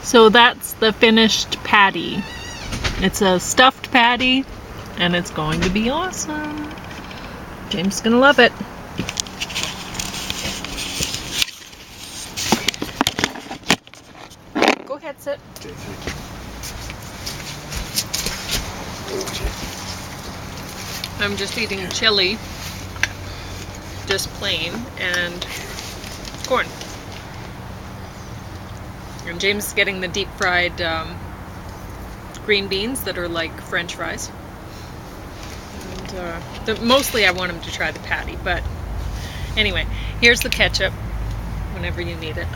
So that's the finished patty. It's a stuffed patty, and it's going to be awesome. James is gonna love it. Go ahead, sit. Okay, I'm just eating chili, just plain, and corn. And James is getting the deep fried green beans that are like French fries. And mostly I want him to try the patty, but anyway, here's the ketchup whenever you need it.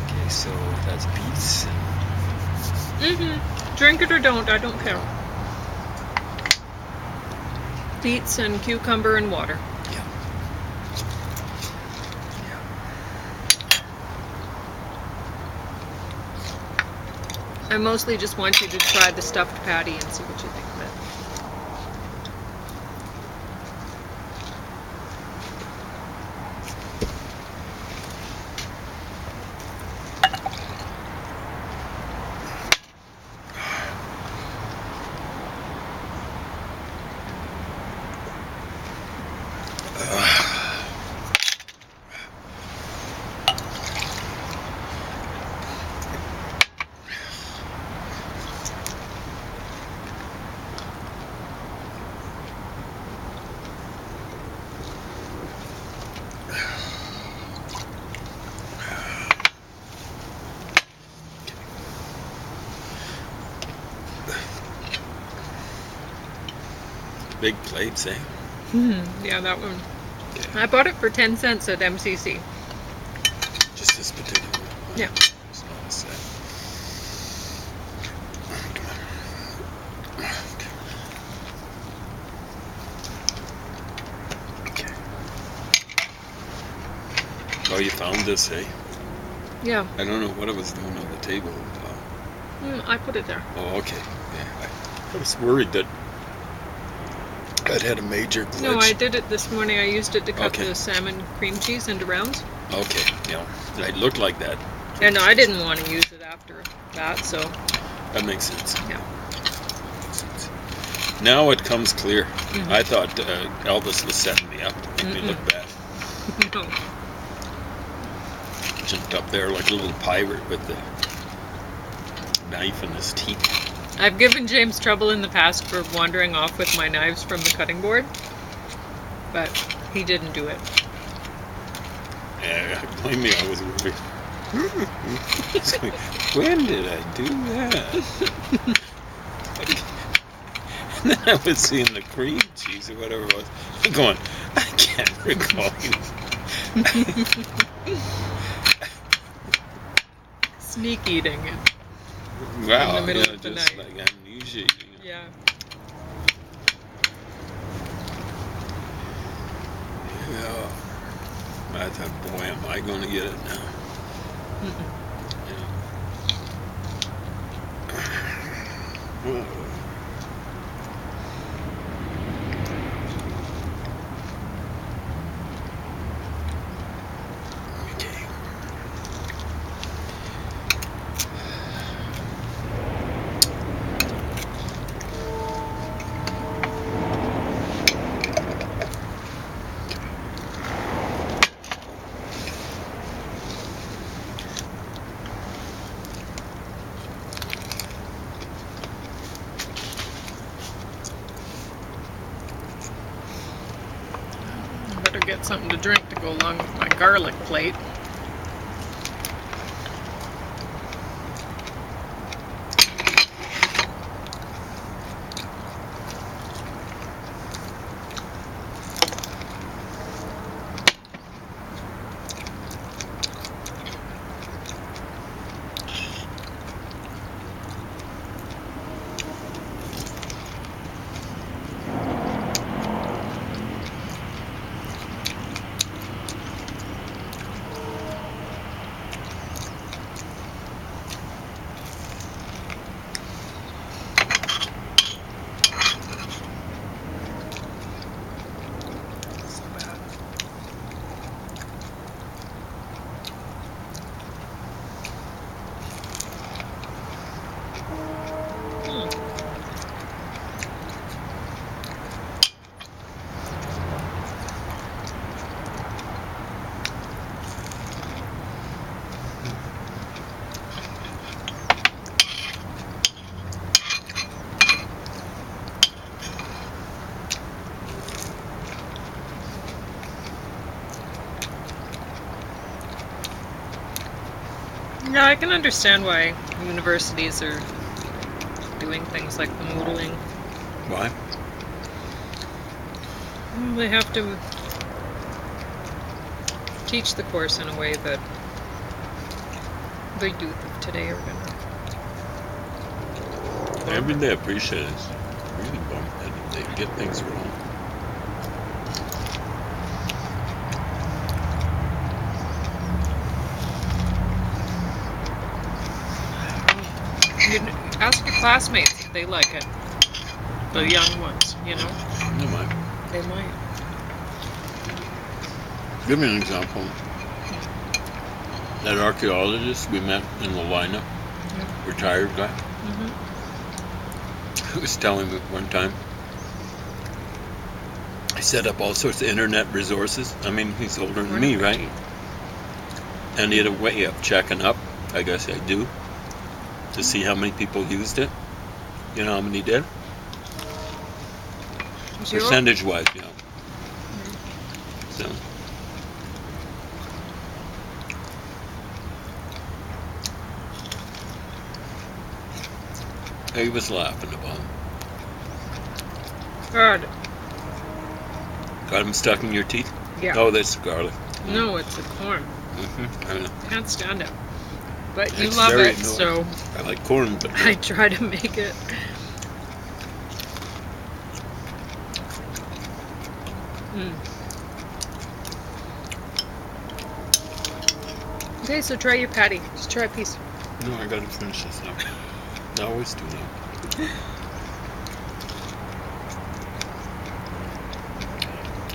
Okay, so that's beets. Drink it or don't, I don't care. Beets and cucumber and water. Yeah. I mostly just want you to try the stuffed patty and see what you think of it. Big plates, eh? Yeah, that one. Okay. I bought it for 10 cents at MCC. Just this particular one? Yeah. It's not set. Okay. Oh, you found this, eh? Yeah. I don't know what I was doing on the table. I put it there. Oh, okay. Yeah, I was worried that I'd had a major glitch. No, I did it this morning. I used it to cut Okay. the salmon cream cheese into rounds. Okay, yeah. It looked like that. And I didn't want to use it after that, so That makes sense. yeah. Makes sense. Now it comes clear. I thought Elvis was setting me up to make me look bad. No. Jumped up there like a little pirate with the knife in his teeth. I've given James trouble in the past for wandering off with my knives from the cutting board, but he didn't do it. Yeah, blame me, I was worried. It's like, when did I do that? And then I was seeing the cream cheese or whatever it was. I'm going, I can't recall. Sneak eating it. Wow, in the middle yeah, of the just night. like amnesia. You know. Yeah. Yeah. I thought, boy, am I going to get it now? Yeah. Okay. Better get something to drink to go along with my garlic plate. Yeah, I can understand why universities are doing things like the modeling. Why? Well, they have to teach the course in a way that the youth of today are gonna. Maybe they appreciate it. It's really bummed. They get things wrong. You ask your classmates if they like it. The young ones, you know. They might. They might. Give me an example. That archaeologist we met in the lineup, retired guy, he was telling me one time he set up all sorts of internet resources. I mean, he's older than me, right? And he had a way of checking up, I guess I do, to see how many people used it. You know how many did? Zero? Percentage-wise, you know. So. He was laughing about it. God. Got him stuck in your teeth? Yeah. Oh, that's garlic. No, it's the corn. I know. Can't stand it. But you It's love very it, annoying. so I like corn, but I try to make it. Okay, so try your patty. Just try a piece. no, I gotta finish this up. I always do that.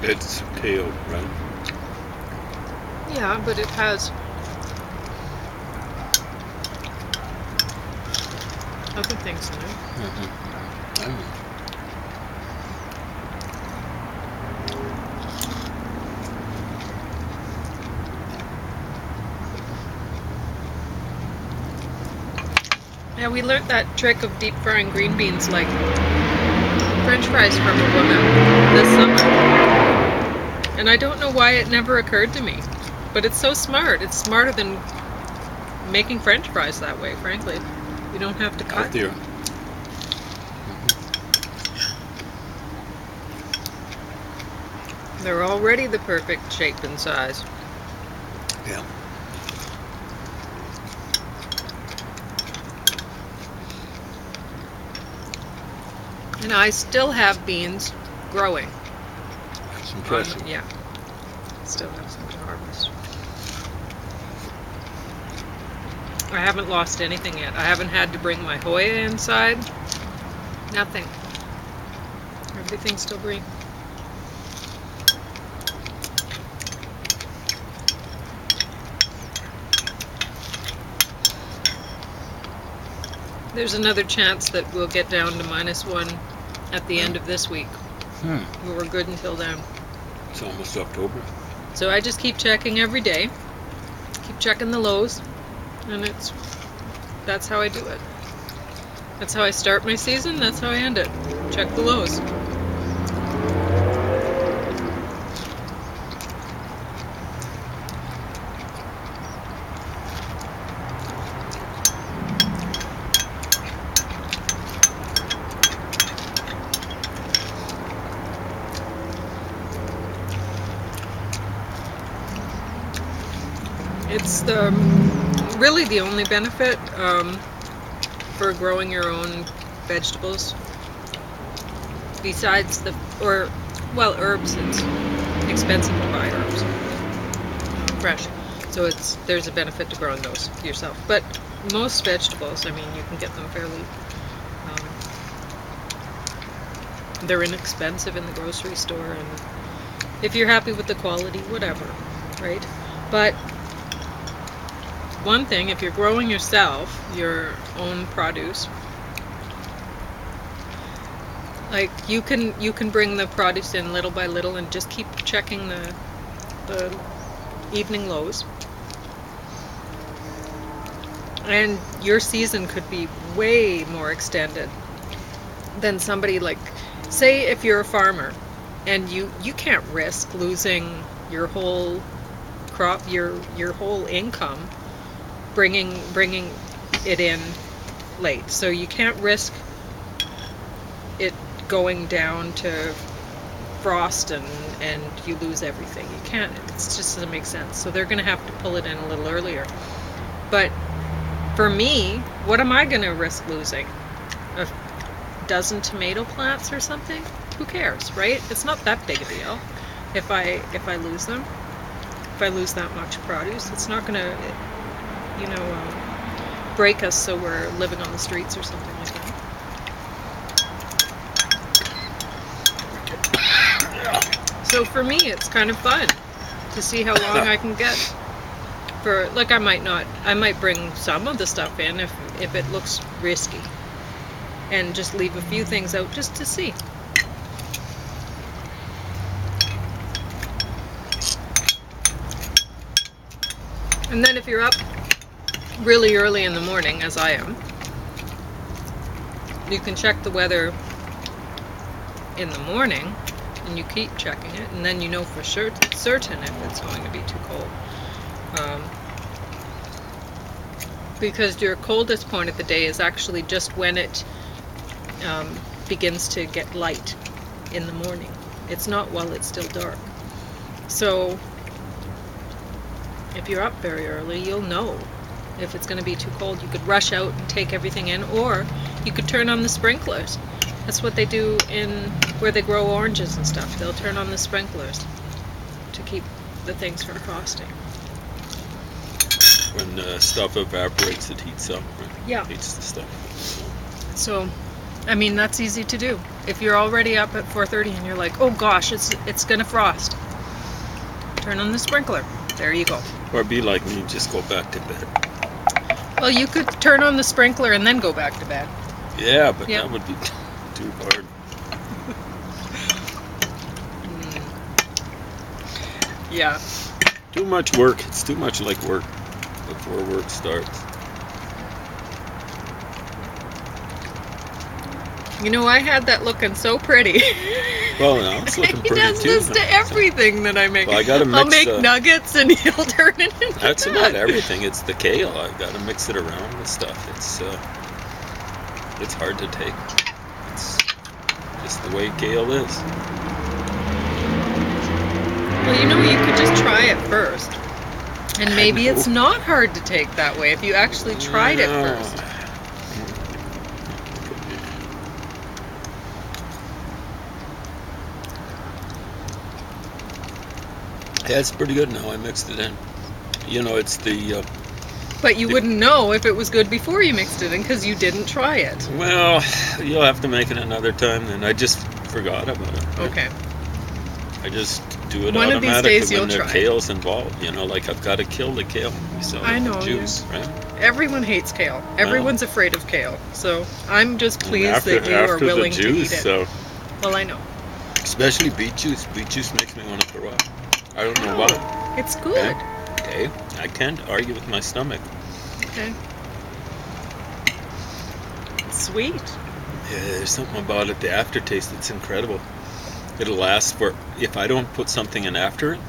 It's kale, right? Yeah, but it has other things in it. I know. Yeah, we learned that trick of deep frying green beans like French fries from a woman this summer. And I don't know why it never occurred to me. But it's so smart. It's smarter than making French fries that way, frankly. You don't have to cut. Healthier. They're already the perfect shape and size. Yeah. And I still have beans growing. It's impressive. Yeah. Still have some to harvest. I haven't lost anything yet. I haven't had to bring my Hoya inside. Nothing. Everything's still green. There's another chance that we'll get down to -1 at the end of this week. We were good until then. It's almost October. So I just keep checking every day. Keep checking the lows. And that's how I do it. That's how I start my season. That's how I end it. Check the lows. It's really the only benefit for growing your own vegetables, besides herbs. It's expensive to buy herbs fresh, so there's a benefit to growing those yourself. But most vegetables, I mean, you can get them fairly. They're inexpensive in the grocery store, and if you're happy with the quality, whatever, right? But one thing, if you're growing yourself, your own produce, like you can bring the produce in little by little and just keep checking the evening lows, and your season could be way more extended than somebody like, say, if you're a farmer and you can't risk losing your whole crop, your whole income bringing it in late. So you can't risk it going down to frost and you lose everything. You can't. It just doesn't make sense. So they're going to have to pull it in a little earlier. But for me, what am I going to risk losing? A dozen tomato plants or something? Who cares, right? It's not that big a deal. If I lose them, if I lose that much produce, it's not going to, break us so we're living on the streets or something like that. So for me, it's kind of fun to see how long I can get. For like, I might bring some of the stuff in if it looks risky, and just leave a few things out just to see. And then if you're up really early in the morning, as I am, you can check the weather in the morning, and you keep checking it, and then you know for certain if it's going to be too cold. Because your coldest point of the day is actually just when it begins to get light in the morning. It's not while it's still dark. So if you're up very early, you'll know if it's going to be too cold. You could rush out and take everything in, or you could turn on the sprinklers. That's what they do in where they grow oranges and stuff. They'll turn on the sprinklers to keep the things from frosting. When stuff evaporates, it heats up, right? Yeah. Heats the stuff. So, I mean, that's easy to do. If you're already up at 4:30 and you're like, oh gosh, it's gonna frost, turn on the sprinkler. There you go. Or be like me, just go back to bed. Well, you could turn on the sprinkler and then go back to bed. Yeah, but that would be too hard. Yeah. Too much work. It's too much like work before work starts. You know, I had that looking so pretty. Well, now it's looking pretty too. He does this to everything that I make. Well, I gotta mix, I'll make nuggets and he'll turn it into that's not everything. It's the kale. I gotta mix it around with stuff. It's hard to take. It's just the way kale is. Well, you could just try it first. And maybe it's not hard to take that way if you actually tried it first. Yeah, it's pretty good now. I mixed it in. It's the... But you wouldn't know if it was good before you mixed it in because you didn't try it. Well, you'll have to make it another time then. I just forgot about it. Right? Okay. I just do it One of these automatically days you'll when the try. kale's involved. Like I've got to kill the kale. So I know. juice, Yeah. right? Everyone hates kale. Everyone's afraid of kale. So I'm just pleased that you are willing to eat it. So. Well, I know. Especially beet juice. Beet juice makes me want to throw up. I don't know why. It's good. Okay. I can't argue with my stomach. Okay. Sweet. Yeah, there's something about it. The aftertaste, it's incredible. It'll last for, if I don't put something in after it,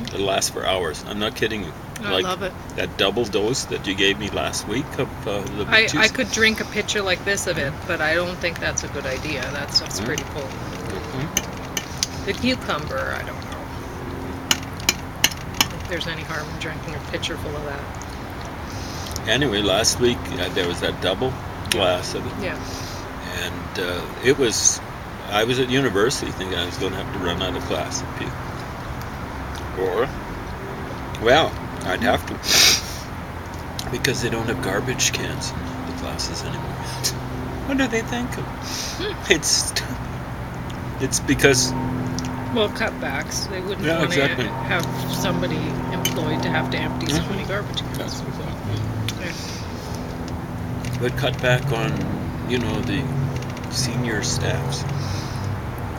it'll last for hours. I'm not kidding you. I love it. That double dose that you gave me last week of the beet juice. I could drink a pitcher like this of it, but I don't think that's a good idea. That stuff's pretty cold. The cucumber, I don't know if there's any harm in drinking a pitcher full of that. Anyway, last week there was that double glass of it. Yeah. And I was at university thinking I was going to have to run out of class and puke. Or, well, I'd have to. Because they don't have garbage cans in the classes anymore. What do they think of? It's because... Well, cutbacks. They wouldn't want to have somebody employed to have to empty so many garbage cans. That's exactly. But cut back on, the senior staff's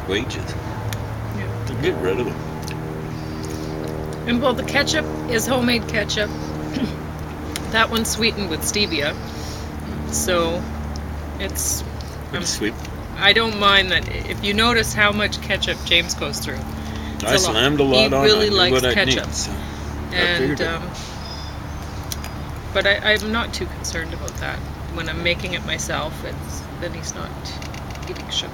wages. Yeah. To get rid of them. And well, the ketchup is homemade ketchup. That one's sweetened with stevia. So it's sweet. I don't mind that. If you notice how much ketchup James goes through, I slammed a lot on. He really likes what ketchup. Need, so and But I'm not too concerned about that. When I'm making it myself, then he's not eating sugar.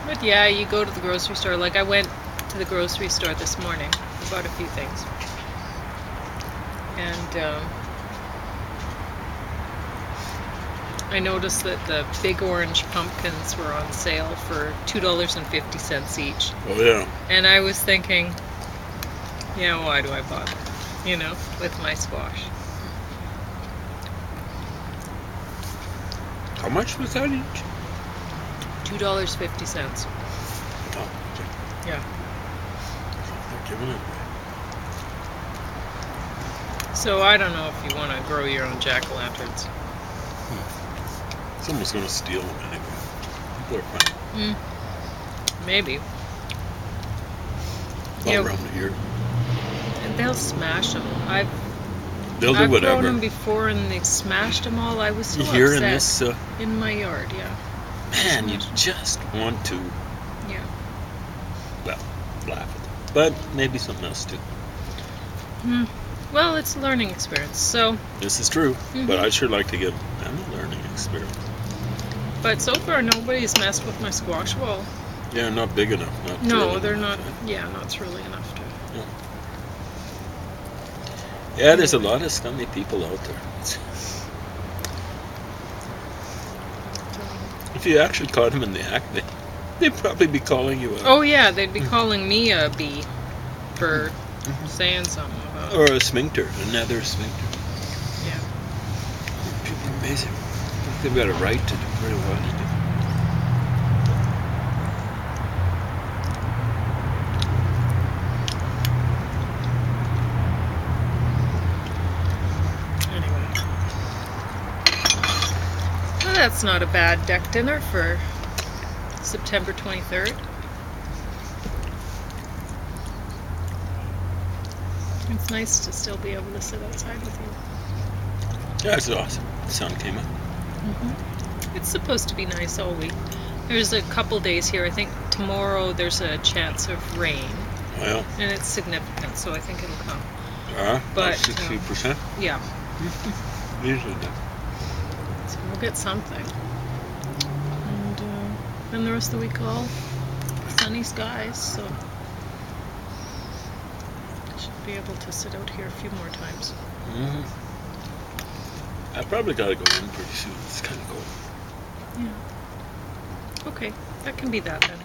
But yeah, you go to the grocery store. Like I went to the grocery store this morning. I bought a few things. And I noticed that the big orange pumpkins were on sale for $2.50 each. Oh, yeah. And I was thinking, yeah, why do I bother? You know, with my squash. How much was that each? $2.50. Oh, okay. Yeah. They're giving it away. So I don't know if you want to grow your own jack-o'-lanterns. Someone's going to steal them anyway. People are fine. Maybe. All Yeah. around here. And they'll smash them. They'll do I've whatever. grown them before and they smashed them all. I was so You hear upset in this, in my yard, yeah. man, you just want to, Yeah. well, laugh at them. But maybe something else too. Well, it's a learning experience. So, This is true, but I'd sure like to give them a learning experience. but so far nobody's messed with my squash wall. Yeah, not big enough. Not No, thrilling they're enough, not. eh? Yeah, not really enough to. Yeah, there's a lot of scummy people out there. If you actually caught them in the act, they'd probably be calling you out. Oh yeah, they'd be calling me a bee for saying something about it. Or a sphincter, another sphincter. Yeah. People are amazing. I think they've got a right to do pretty well to do. Anyway. Well, that's not a bad deck dinner for September 23rd. It's nice to still be able to sit outside with you. Yeah, it's awesome. The sun came up. It's supposed to be nice all week. There's a couple days here. I think tomorrow there's a chance of rain, Well, and it's significant, so I think it'll come. but But, 60%. Yeah, Usually does. so we'll get something. And then the rest of the week all sunny skies, so I should be able to sit out here a few more times. I probably gotta go in pretty soon. It's kind of cold. Yeah. Okay, that can be that then.